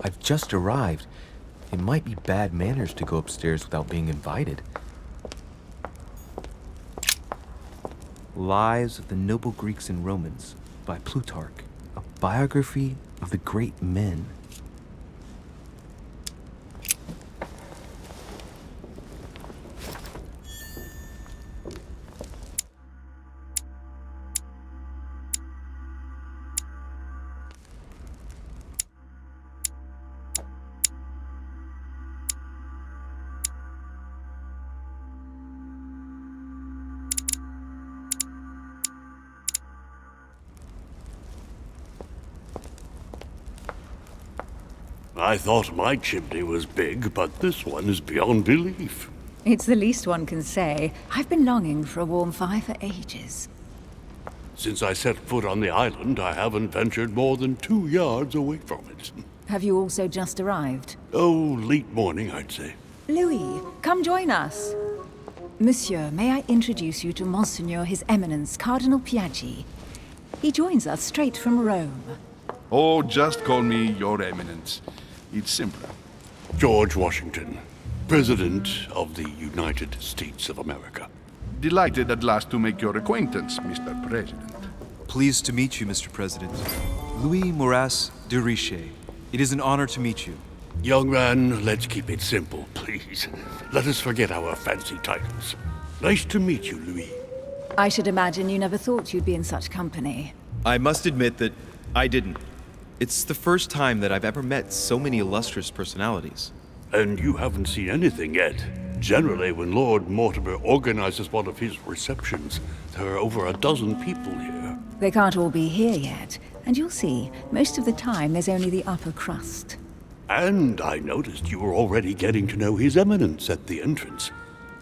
I've just arrived. It might be bad manners to go upstairs without being invited. Lives of the Noble Greeks and Romans by Plutarch, a biography of the great men. I thought my chimney was big, but this one is beyond belief. It's the least one can say. I've been longing for a warm fire for ages. Since I set foot on the island, I haven't ventured more than 2 yards away from it. Have you also just arrived? Oh, late morning, I'd say. Louis, come join us. Monsieur, may I introduce you to Monseigneur His Eminence, Cardinal Piaggi. He joins us straight from Rome. Oh, just call me Your Eminence. It's simpler. George Washington, President of the United States of America. Delighted at last to make your acquaintance, Mr. President. Pleased to meet you, Mr. President. Louis Moras de Richet. It is an honor to meet you. Young man, let's keep it simple, please. Let us forget our fancy titles. Nice to meet you, Louis. I should imagine you never thought you'd be in such company. I must admit that I didn't. It's the first time that I've ever met so many illustrious personalities. And you haven't seen anything yet. Generally, when Lord Mortimer organizes one of his receptions, there are over a dozen people here. They can't all be here yet, and you'll see, most of the time there's only the upper crust. And I noticed you were already getting to know His Eminence at the entrance.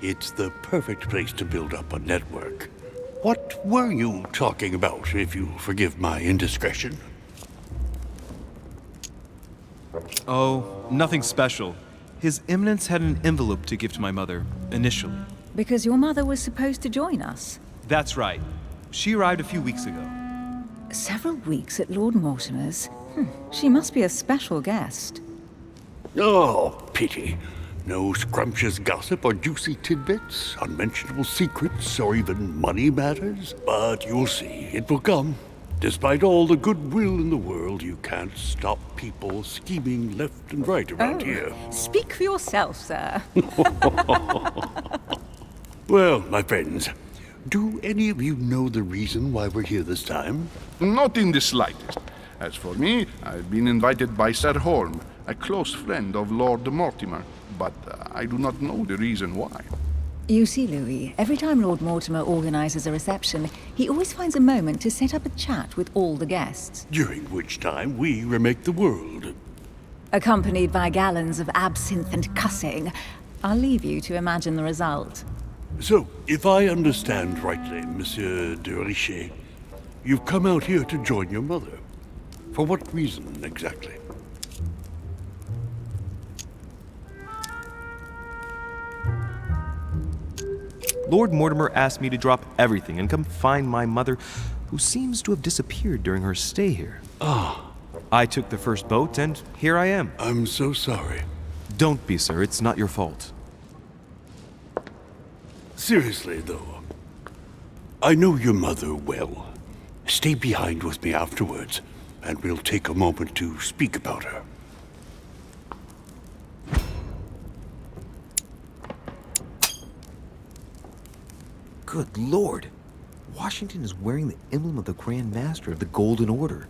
It's the perfect place to build up a network. What were you talking about, if you forgive my indiscretion? Oh, nothing special. His Eminence had an envelope to give to my mother, initially. Because your mother was supposed to join us. That's right. She arrived a few weeks ago. Several weeks at Lord Mortimer's? She must be a special guest. Oh, pity. No scrumptious gossip or juicy tidbits, unmentionable secrets, or even money matters. But you'll see, it will come. Despite all the goodwill in the world, you can't stop people scheming left and right around here. Speak for yourself, sir. Well, my friends, do any of you know the reason why we're here this time? Not in the slightest. As for me, I've been invited by Sir Holm, a close friend of Lord Mortimer, but I do not know the reason why. You see, Louis, every time Lord Mortimer organizes a reception, he always finds a moment to set up a chat with all the guests. During which time we remake the world. Accompanied by gallons of absinthe and cussing. I'll leave you to imagine the result. So, if I understand rightly, Monsieur de Richet, you've come out here to join your mother. For what reason, exactly? Lord Mortimer asked me to drop everything and come find my mother, who seems to have disappeared during her stay here. Ah. I took the first boat, and here I am. I'm so sorry. Don't be, sir. It's not your fault. Seriously, though, I know your mother well. Stay behind with me afterwards, and we'll take a moment to speak about her. Good Lord. Washington is wearing the emblem of the Grand Master of the Golden Order.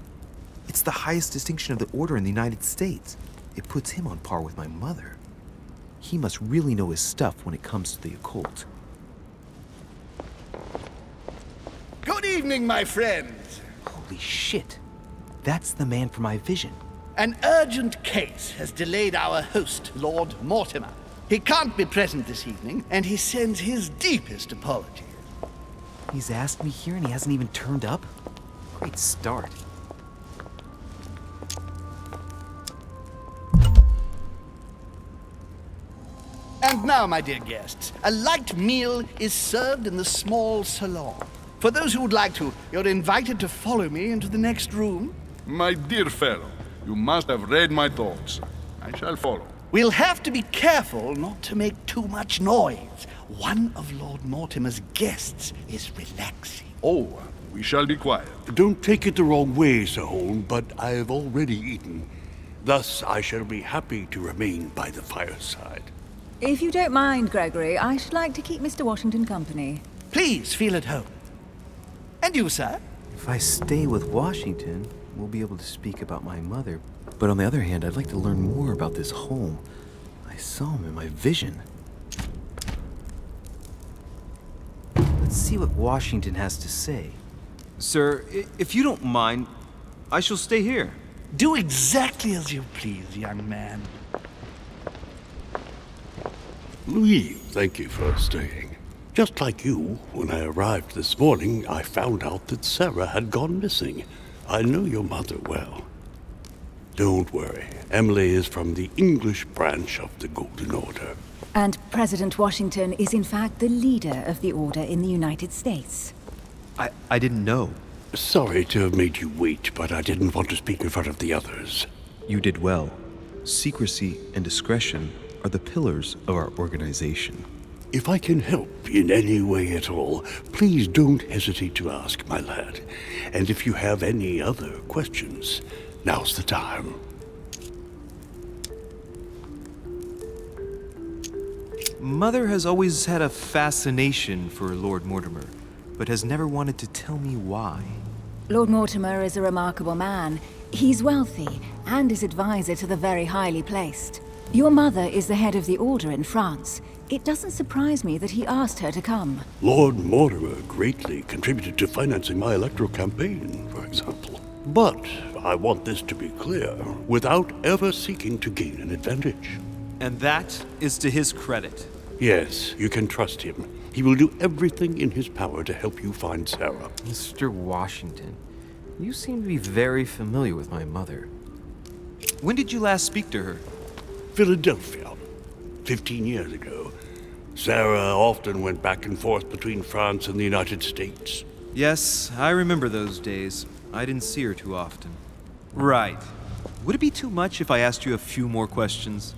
It's the highest distinction of the order in the United States. It puts him on par with my mother. He must really know his stuff when it comes to the occult. Good evening, my friends. Holy shit. That's the man for my vision. An urgent case has delayed our host, Lord Mortimer. He can't be present this evening, and he sends his deepest apologies. He's asked me here and he hasn't even turned up? Great start. And now, my dear guests, a light meal is served in the small salon. For those who would like to, you're invited to follow me into the next room. My dear fellow, You must have read my thoughts. I shall follow. We'll have to be careful not to make too much noise. One of Lord Mortimer's guests is relaxing. Oh, we shall be quiet. Don't take it the wrong way, Sir Holm, but I have already eaten. Thus, I shall be happy to remain by the fireside. If you don't mind, Gregory, I should like to keep Mr. Washington company. Please feel at home. And you, sir? If I stay with Washington, we'll be able to speak about my mother. But on the other hand, I'd like to learn more about this home. I saw him in my vision. Let's see what Washington has to say. Sir, if you don't mind, I shall stay here. Do exactly as you please, young man. Louis, thank you for staying. Just like you, when I arrived this morning, I found out that Sarah had gone missing. I know your mother well. Don't worry. Emily is from the English branch of the Golden Order. And President Washington is in fact the leader of the Order in the United States. I didn't know. Sorry to have made you wait, but I didn't want to speak in front of the others. You did well. Secrecy and discretion are the pillars of our organization. If I can help in any way at all, please don't hesitate to ask, my lad. And if you have any other questions, now's the time. Mother has always had a fascination for Lord Mortimer, but has never wanted to tell me why. Lord Mortimer is a remarkable man. He's wealthy and is advisor to the very highly placed. Your mother is the head of the Order in France. It doesn't surprise me that he asked her to come. Lord Mortimer greatly contributed to financing my electoral campaign, for example. But I want this to be clear, without ever seeking to gain an advantage. And that is to his credit. Yes, you can trust him. He will do everything in his power to help you find Sarah. Mr. Washington, you seem to be very familiar with my mother. When did you last speak to her? Philadelphia, 15 years ago. Sarah often went back and forth between France and the United States. Yes, I remember those days. I didn't see her too often. Right. Would it be too much if I asked you a few more questions?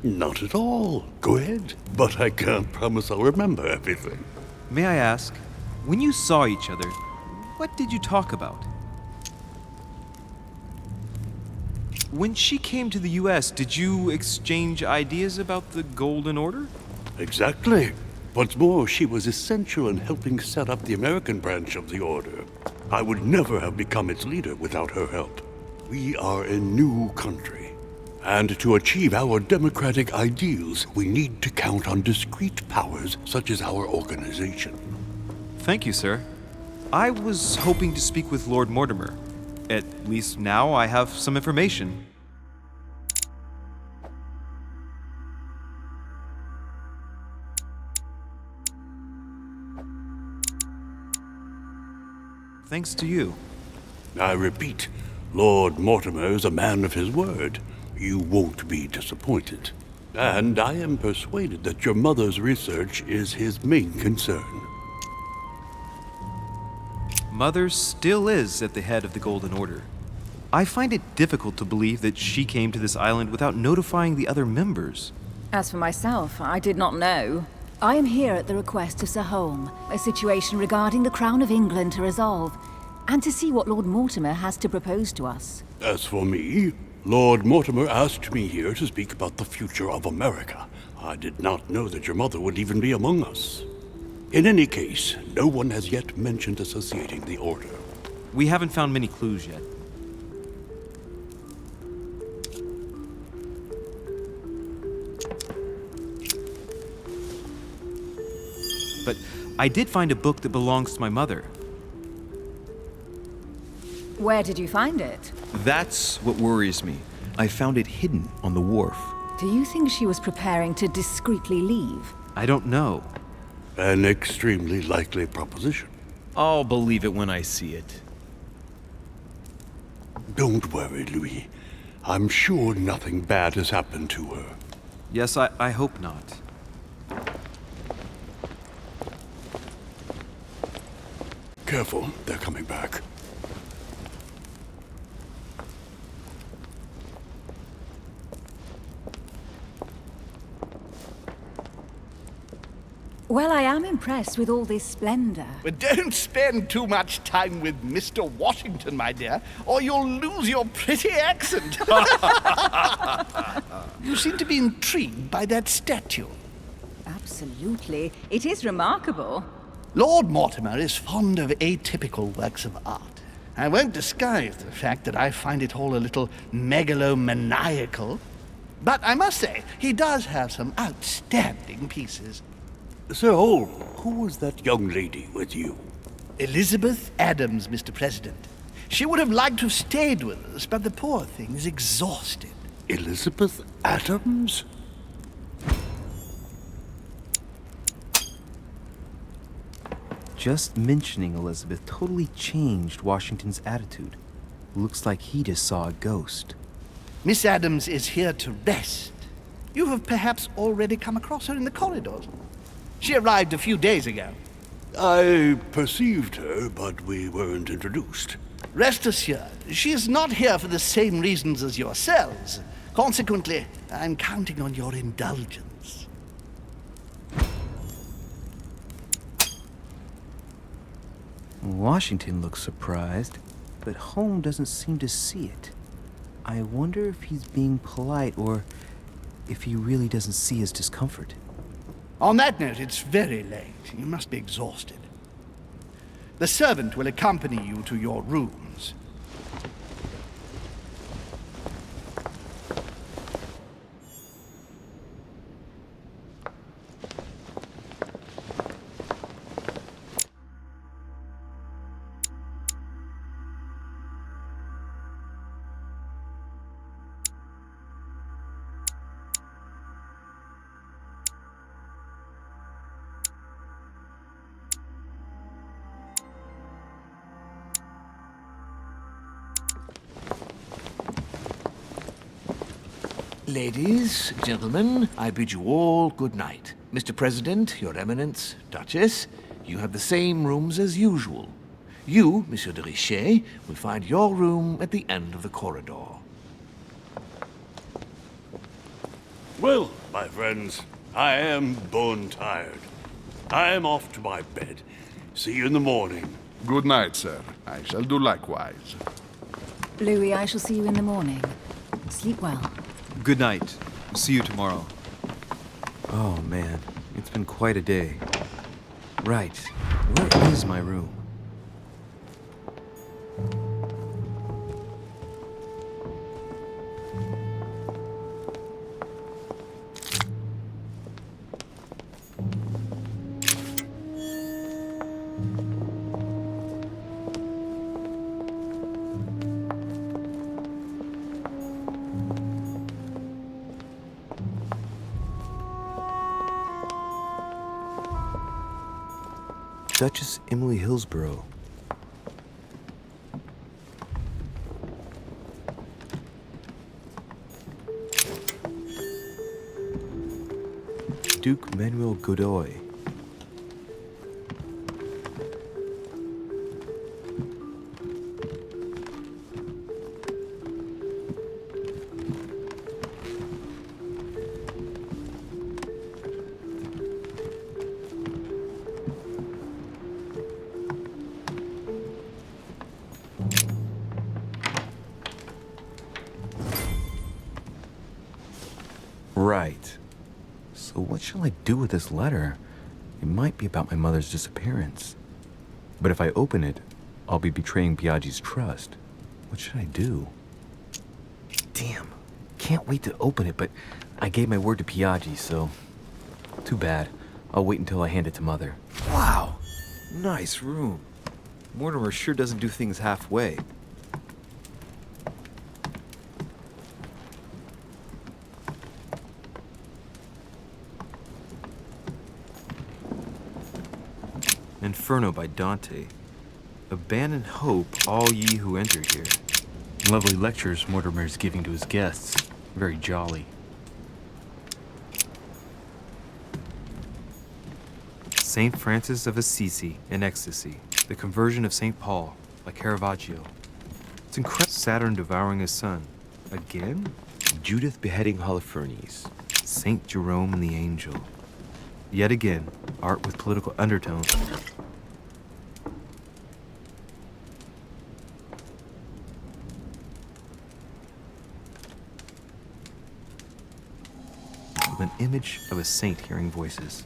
Not at all. Go ahead. But I can't promise I'll remember everything. May I ask, when you saw each other, what did you talk about? When she came to the US, did you exchange ideas about the Golden Order? Exactly. What's more, she was essential in helping set up the American branch of the Order. I would never have become its leader without her help. We are a new country. And to achieve our democratic ideals, we need to count on discrete powers such as our organization. Thank you, sir. I was hoping to speak with Lord Mortimer. At least now I have some information. Thanks to you. I repeat, Lord Mortimer is a man of his word. You won't be disappointed. And I am persuaded that your mother's research is his main concern. Mother still is at the head of the Golden Order. I find it difficult to believe that she came to this island without notifying the other members. As for myself, I did not know. I am here at the request of Sir Holm, a situation regarding the Crown of England to resolve, and to see what Lord Mortimer has to propose to us. As for me, Lord Mortimer asked me here to speak about the future of America. I did not know that your mother would even be among us. In any case, no one has yet mentioned associating the Order. We haven't found many clues yet. But I did find a book that belongs to my mother. Where did you find it? That's what worries me. I found it hidden on the wharf. Do you think she was preparing to discreetly leave? I don't know. An extremely likely proposition. I'll believe it when I see it. Don't worry, Louis. I'm sure nothing bad has happened to her. Yes, I hope not. Careful, they're coming back. Well, I am impressed with all this splendor. But don't spend too much time with Mr. Washington, my dear, or you'll lose your pretty accent. You seem to be intrigued by that statue. Absolutely. It is remarkable. Lord Mortimer is fond of atypical works of art. I won't disguise the fact that I find it all a little megalomaniacal. But I must say, he does have some outstanding pieces. Sir Holm, who was that young lady with you? Elizabeth Adams, Mr. President. She would have liked to have stayed with us, but the poor thing is exhausted. Elizabeth Adams? Just mentioning Elizabeth totally changed Washington's attitude. Looks like he just saw a ghost. Miss Adams is here to rest. You have perhaps already come across her in the corridors. She arrived a few days ago. I perceived her, but we weren't introduced. Rest assured, she is not here for the same reasons as yourselves. Consequently, I'm counting on your indulgence. Washington looks surprised, but Holmes doesn't seem to see it. I wonder if he's being polite or if he really doesn't see his discomfort. On that note, it's very late. You must be exhausted. The servant will accompany you to your rooms. Ladies, gentlemen, I bid you all good night. Mr. President, Your Eminence, Duchess, you have the same rooms as usual. You, Monsieur de Richet, will find your room at the end of the corridor. Well, my friends, I am bone tired. I am off to my bed. See you in the morning. Good night, sir. I shall do likewise. Louis, I shall see you in the morning. Sleep well. Good night. See you tomorrow. Oh man, it's been quite a day. Right, where is my room? Duchess Emily Hillsborough. Duke Manuel Godoy. Right. So what shall I do with this letter? It might be about my mother's disappearance. But if I open it, I'll be betraying Piaggi's trust. What should I do? Damn. Can't wait to open it, but I gave my word to Piaggi, so... Too bad. I'll wait until I hand it to Mother. Wow. Nice room. Mortimer sure doesn't do things halfway. Inferno by Dante. Abandon hope, all ye who enter here. Lovely lectures Mortimer's giving to his guests. Very jolly. Saint Francis of Assisi in Ecstasy. The Conversion of St. Paul by Caravaggio. It's incredible. Saturn devouring his son. Again? Judith beheading Holofernes. Saint Jerome and the Angel. Yet again, art with political undertones. With an image of a saint hearing voices.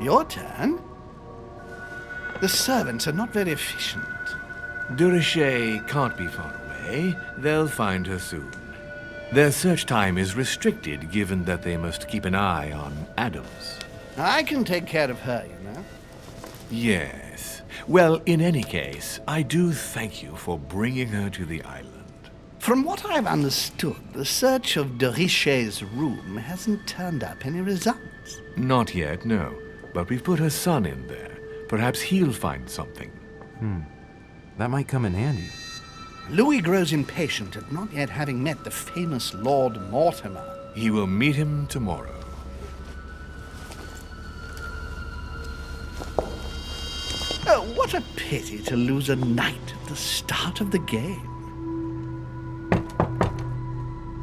Your turn? The servants are not very efficient. De Richet can't be far away. They'll find her soon. Their search time is restricted, given that they must keep an eye on Adams. I can take care of her, you know. Yes. Well, in any case, I do thank you for bringing her to the island. From what I've understood, the search of de Richet's room hasn't turned up any results. Not yet, no. But we've put her son in there. Perhaps he'll find something. That might come in handy. Louis grows impatient at not yet having met the famous Lord Mortimer. He will meet him tomorrow. Oh, what a pity to lose a knight at the start of the game.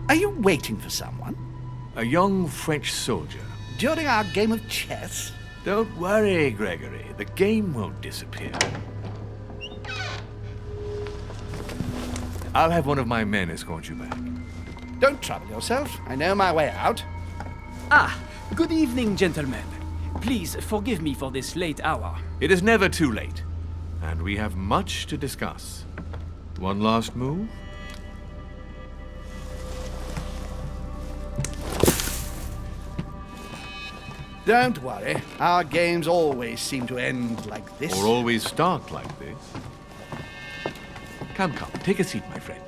Are you waiting for someone? A young French soldier. During our game of chess? Don't worry, Gregory. The game won't disappear. I'll have one of my men escort you back. Don't trouble yourself. I know my way out. Ah, good evening, gentlemen. Please forgive me for this late hour. It is never too late, and we have much to discuss. One last move? Don't worry. Our games always seem to end like this. Or always start like this. Come, take a seat, my friend.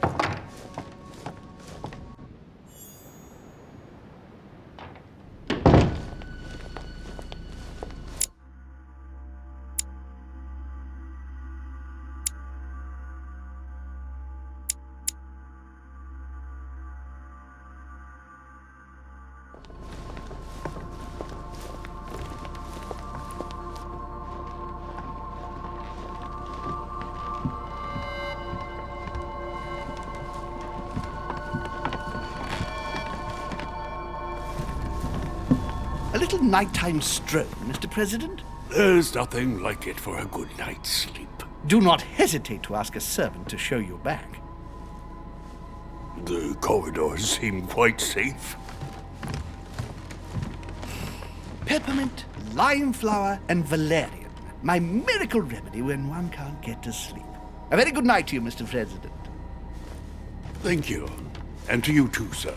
A little nighttime stroll, Mr. President? There's nothing like it for a good night's sleep. Do not hesitate to ask a servant to show you back. The corridors seem quite safe. Peppermint, lime flower, and valerian. My miracle remedy when one can't get to sleep. A very good night to you, Mr. President. Thank you. And to you too, sir.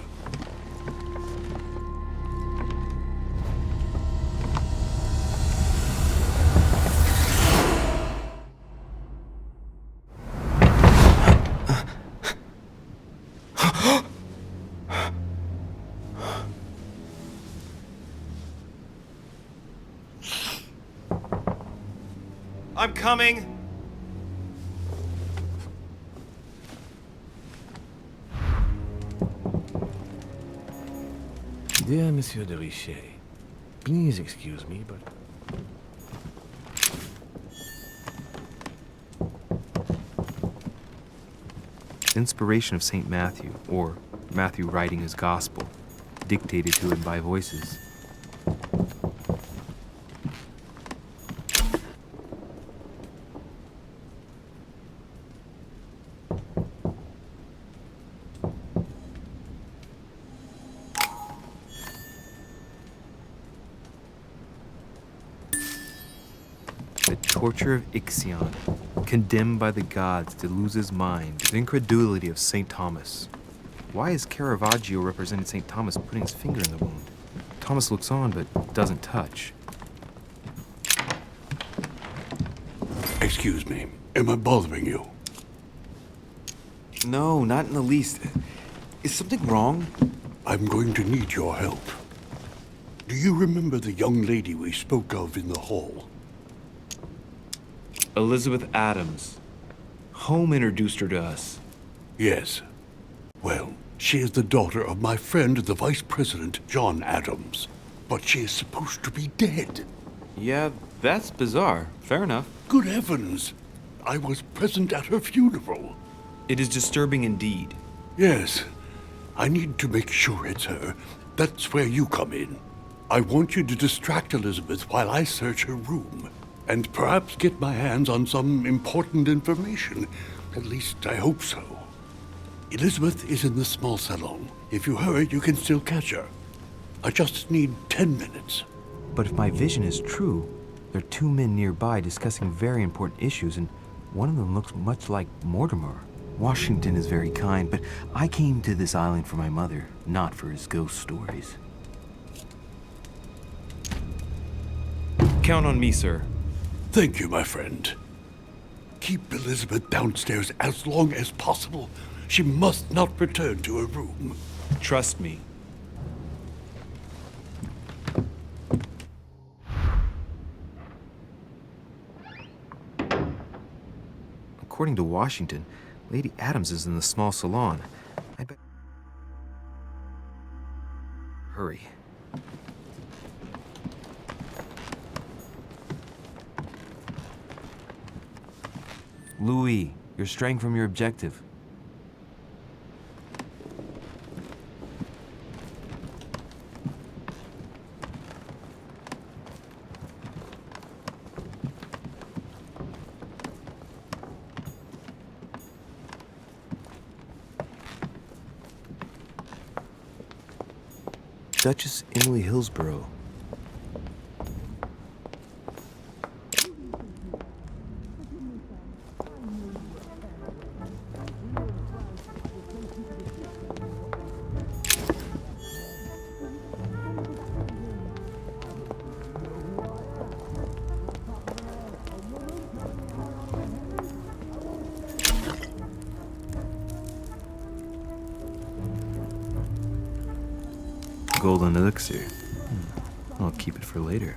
I'm coming! Dear Monsieur de Richet, please excuse me, but... Inspiration of St. Matthew, or Matthew writing his gospel, dictated to him by voices. The torture of Ixion, condemned by the gods to lose his mind, the incredulity of St. Thomas. Why is Caravaggio represented St. Thomas putting his finger in the wound? Thomas looks on but doesn't touch. Excuse me. Am I bothering you? No, not in the least. Is something wrong? I'm going to need your help. Do you remember the young lady we spoke of in the hall? Elizabeth Adams. Home introduced her to us. Yes. Well, she is the daughter of my friend, the Vice President, John Adams. But she is supposed to be dead. Yeah, that's bizarre. Fair enough. Good heavens! I was present at her funeral. It is disturbing indeed. Yes. I need to make sure it's her. That's where you come in. I want you to distract Elizabeth while I search her room. And perhaps get my hands on some important information. At least I hope so. Elizabeth is in the small salon. If you hurry, you can still catch her. I just need 10 minutes. But if my vision is true, there are two men nearby discussing very important issues, and one of them looks much like Mortimer. Washington is very kind, but I came to this island for my mother, not for his ghost stories. Count on me, sir. Thank you, my friend. Keep Elizabeth downstairs as long as possible. She must not return to her room. Trust me. According to Washington, Lady Adams is in the small salon. I bet... Hurry. Louis, you're straying from your objective. Duchess Emily Hillsborough. Golden elixir. I'll keep it for later.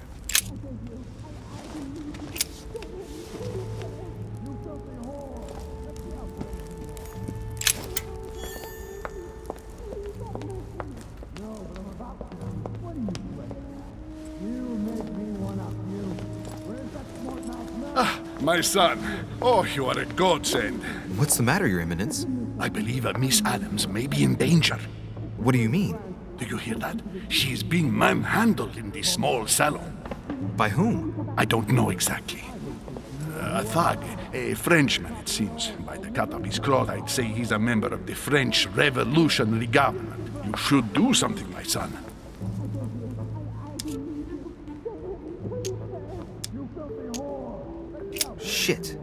My son. Oh, you are a godsend. What's the matter, Your Eminence? I believe Miss Adams may be in danger. What do you mean? Do you hear that? She is being manhandled in the small salon. By whom? I don't know exactly. A thug, a Frenchman, it seems. By the cut of his cloth, I'd say he's a member of the French Revolutionary Government. You should do something, my son. Shit.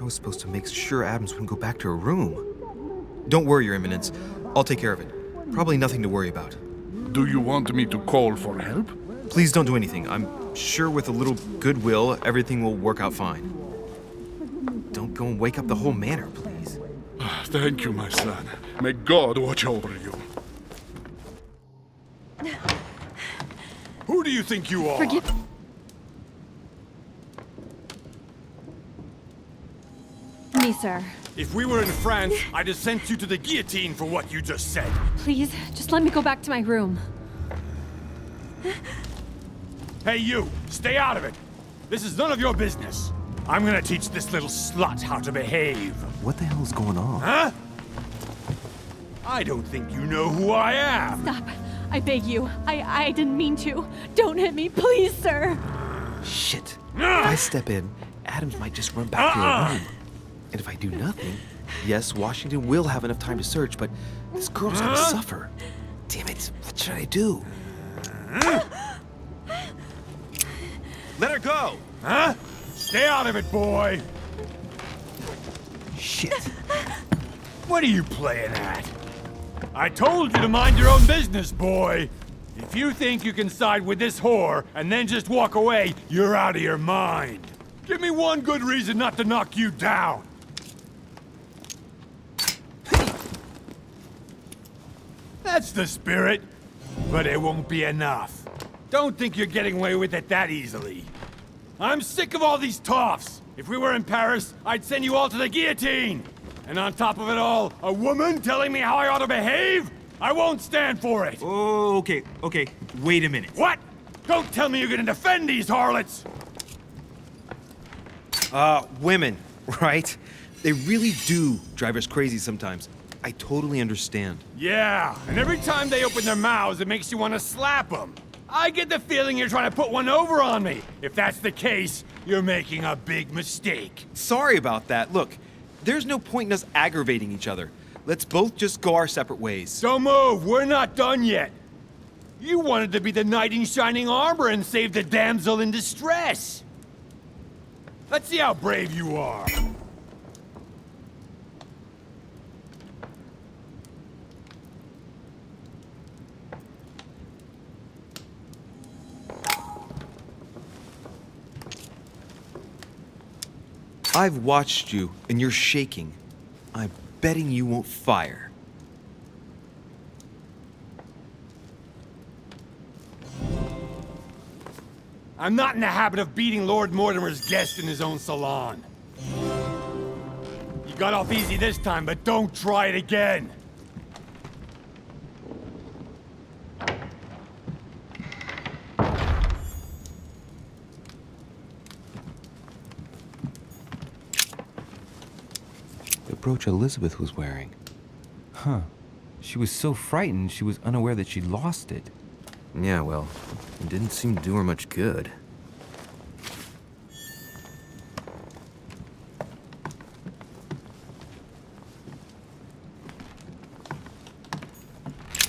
I was supposed to make sure Adams wouldn't go back to her room. Don't worry, Your Eminence. I'll take care of it. Probably nothing to worry about. Do you want me to call for help? Please don't do anything. I'm sure with a little goodwill, everything will work out fine. Don't go and wake up the whole manor, please. Thank you, my son. May God watch over you. Who do you think you are? Forgive me, sir. If we were in France, I'd have sent you to the guillotine for what you just said. Please, just let me go back to my room. Hey, you! Stay out of it! This is none of your business. I'm gonna teach this little slut how to behave. What the hell is going on? Huh? I don't think you know who I am. Stop. I beg you. I didn't mean to. Don't hit me, please, sir. Shit. If I step in, Adams might just run back to her room. And if I do nothing, yes, Washington will have enough time to search, but this girl's gonna suffer. Damn it, what should I do? Let her go! Huh? Stay out of it, boy! Shit. What are you playing at? I told you to mind your own business, boy! If you think you can side with this whore and then just walk away, you're out of your mind. Give me one good reason not to knock you down. That's the spirit, but it won't be enough. Don't think you're getting away with it that easily. I'm sick of all these toffs. If we were in Paris, I'd send you all to the guillotine. And on top of it all, a woman telling me how I ought to behave? I won't stand for it. Oh, okay. Wait a minute. What? Don't tell me you're gonna defend these harlots. Women, right? They really do drive us crazy sometimes. I totally understand. Yeah, and every time they open their mouths, it makes you want to slap them. I get the feeling you're trying to put one over on me. If that's the case, you're making a big mistake. Sorry about that. Look, there's no point in us aggravating each other. Let's both just go our separate ways. Don't move, we're not done yet. You wanted to be the knight in shining armor and save the damsel in distress. Let's see how brave you are. I've watched you, and you're shaking. I'm betting you won't fire. I'm not in the habit of beating Lord Mortimer's guest in his own salon. You got off easy this time, but don't try it again. The brooch Elizabeth was wearing. Huh. She was so frightened she was unaware that she'd lost it. Yeah, well, it didn't seem to do her much good.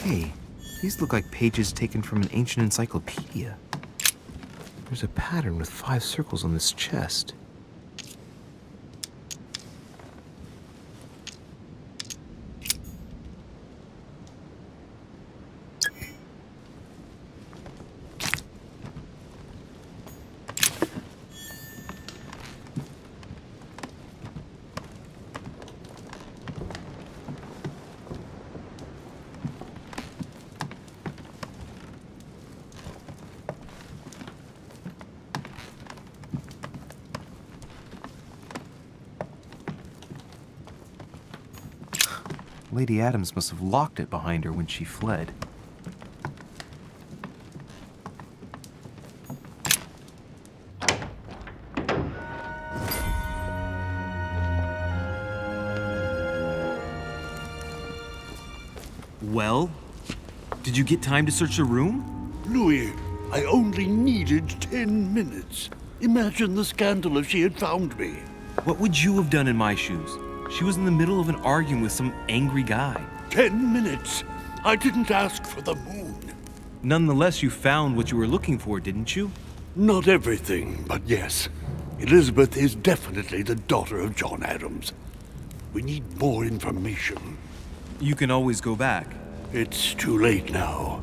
Hey, these look like pages taken from an ancient encyclopedia. There's a pattern with 5 circles on this chest. Lady Adams must have locked it behind her when she fled. Well, did you get time to search the room? Louis, I only needed 10 minutes. Imagine the scandal if she had found me. What would you have done in my shoes? She was in the middle of an argument with some angry guy. 10 minutes. I didn't ask for the moon. Nonetheless, you found what you were looking for, didn't you? Not everything, but yes. Elizabeth is definitely the daughter of John Adams. We need more information. You can always go back. It's too late now.